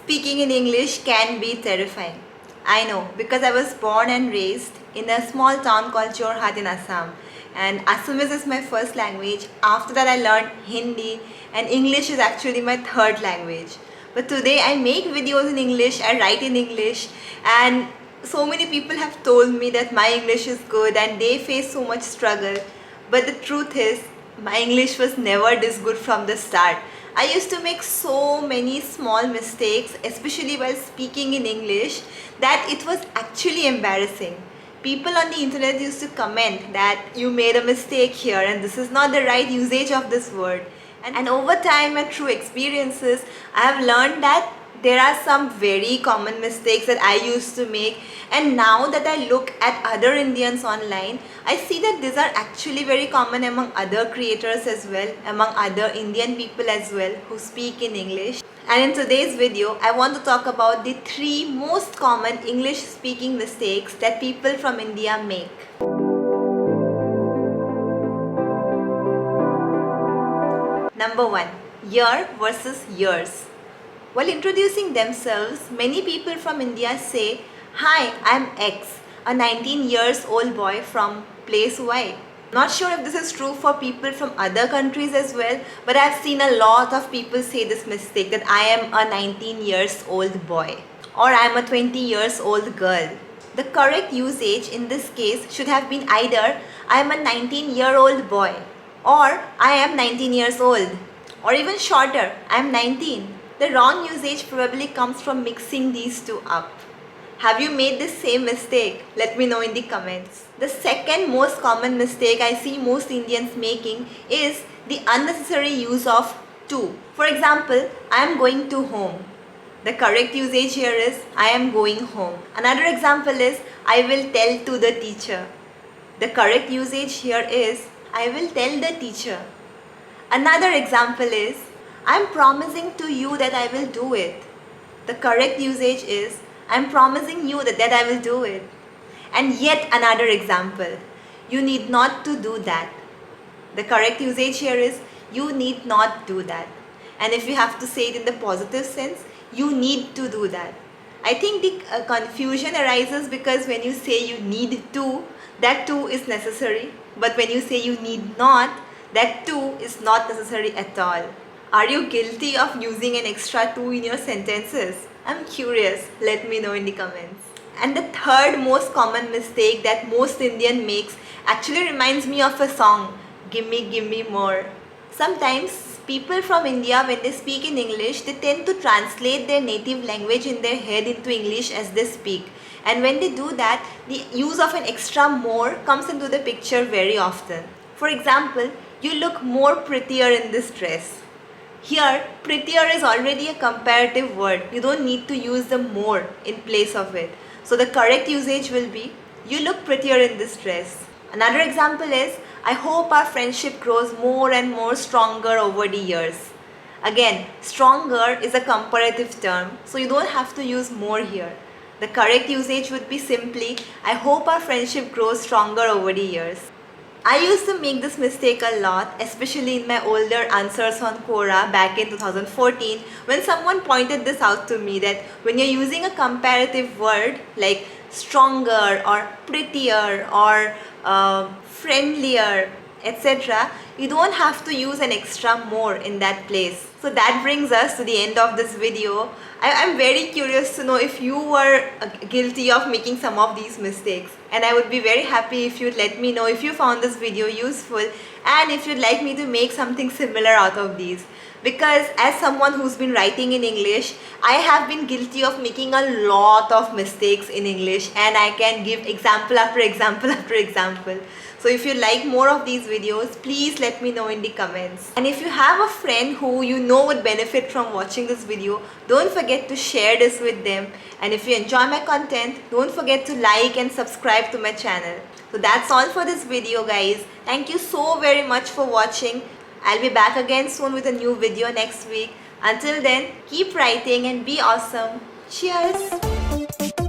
Speaking in English can be terrifying. I know because I was born and raised in a small town called Jorhat in Assam, and Assamese is my first language. After that I learned Hindi, and English is actually my third language. But today I make videos in English, I write in English, and so many people have told me that my English is good and they face so much struggle. But the truth is, my English was never this good from the start. I used to make so many small mistakes, especially while speaking in English, that it was actually embarrassing. People on the internet used to comment that you made a mistake here and this is not the right usage of this word. And over time and through experiences, I have learned that there are some very common mistakes that I used to make, and now that I look at other Indians online, I see that these are actually very common among other creators as well, among other Indian people as well who speak in English. And in today's video, I want to talk about the 3 most common English speaking mistakes that people from India make. Number 1. Year versus years. While introducing themselves, many people from India say, "Hi, I'm X, a 19 years old boy from place Y." Not sure if this is true for people from other countries as well, but I've seen a lot of people say this mistake that I am a 19 years old boy or I am a 20 years old girl. The correct usage in this case should have been either I am a 19-year-old boy or I am 19 years old, or even shorter, I am 19. The wrong usage probably comes from mixing these two up. Have you made the same mistake? Let me know in the comments. The second most common mistake I see most Indians making is the unnecessary use of to. For example, I am going to home. The correct usage here is I am going home. Another example is I will tell to the teacher. The correct usage here is I will tell the teacher. Another example is I am promising to you that I will do it. The correct usage is I am promising you that I will do it. And yet another example, you need not to do that. The correct usage here is you need not do that. And if you have to say it in the positive sense, you need to do that. I think the confusion arises because when you say you need to, that to is necessary. But when you say you need not, that to is not necessary at all. Are you guilty of using an extra to in your sentences? I'm curious. Let me know in the comments. And the third most common mistake that most Indian makes actually reminds me of a song, Gimme More. Sometimes people from India, when they speak in English, they tend to translate their native language in their head into English as they speak. And when they do that, the use of an extra more comes into the picture very often. For example, you look more prettier in this dress. Here, prettier is already a comparative word. You don't need to use the more in place of it. So the correct usage will be, you look prettier in this dress. Another example is, I hope our friendship grows more and more stronger over the years. Again, stronger is a comparative term, so you don't have to use more here. The correct usage would be simply, I hope our friendship grows stronger over the years. I used to make this mistake a lot, especially in my older answers on Quora back in 2014, when someone pointed this out to me that when you're using a comparative word like stronger or prettier or friendlier, etc., you don't have to use an extra more in that place. So that brings us to the end of this video. I'm very curious to know if you were guilty of making some of these mistakes, and I would be very happy if you'd let me know if you found this video useful and if you'd like me to make something similar out of these. Because as someone who's been writing in English, I have been guilty of making a lot of mistakes in English, and I can give example after example after example. So if you like more of these videos, please let me know in the comments. And if you have a friend who you know would benefit from watching this video, don't forget to share this with them. And if you enjoy my content, don't forget to like and subscribe to my channel. So that's all for this video, guys. Thank you so very much for watching. I'll be back again soon with a new video next week. Until then, keep writing and be awesome. Cheers!